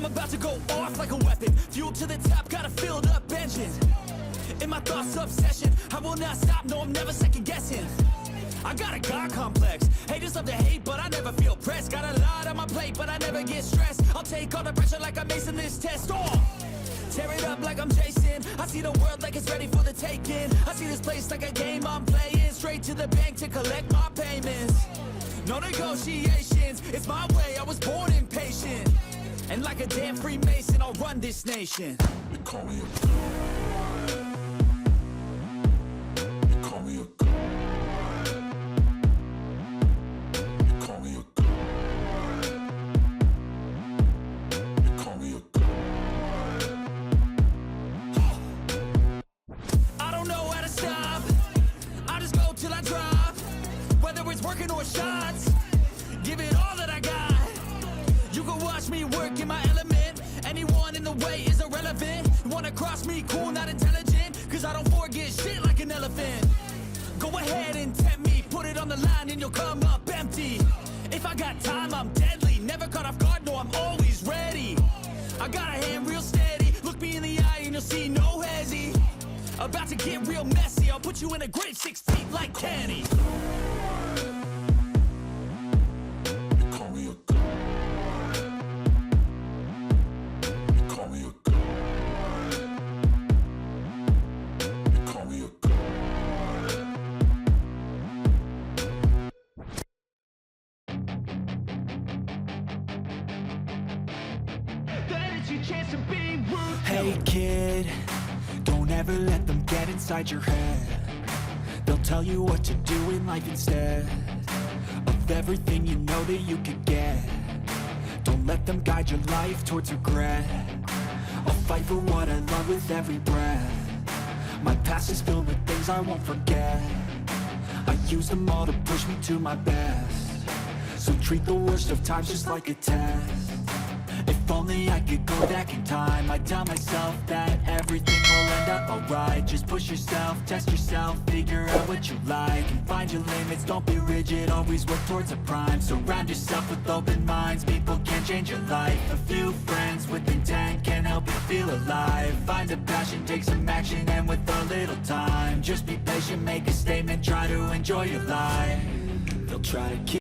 I'm about to go off like a weapon. Fuel to the top, got a filled up engine. In my thoughts, obsession, I will not stop, no, I'm never second guessing. I got a God complex, haters love to hate, but I never feel pressed. Got a lot on my plate, but I never get stressed. I'll take all the pressure like I'm acing this test. Oh, tear it up like I'm Jason. I see the world like it's ready for the taking. I see this place like a game I'm playing. Straight to the bank to collect my payments. No negotiations, it's my way, I was born impatient. And like a damn Freemason, I'll run this nation. They call me a god. They call me a god. They call me a god. They call me a god. I don't know how to stop, I just go till I drop. Whether it's working or shots, give it all that I got. You can watch me work in my element. Anyone in the way is irrelevant. You wanna cross me, cool, not intelligent, cause I don't forget shit like an elephant. Go ahead and tempt me, put it on the line and you'll come up empty. If I got time, I'm deadly. Never caught off guard, no, I'm always ready. I got a hand real steady. Look me in the eye and you'll see no hezzy. About to get real messy. I'll put you in a grave 6 feet like Kenny. Hey kid, don't ever let them get inside your head. They'll tell you what to do in life instead of everything you know that you could get. Don't let them guide your life towards regret. I'll fight for what I love with every breath. My past is filled with things I won't forget. I use them all to push me to my best. So treat the worst of times just like a test. If only I could go back in time, I'd tell myself that everything will end up alright. Just push yourself, test yourself, figure out what you like, and find your limits, don't be rigid, always work towards a prime. Surround yourself with open minds, people can change your life. A few friends with intent can help you feel alive. Find a passion, take some action, and with a little time, just be patient, make a statement, try to enjoy your life. They'll try to keep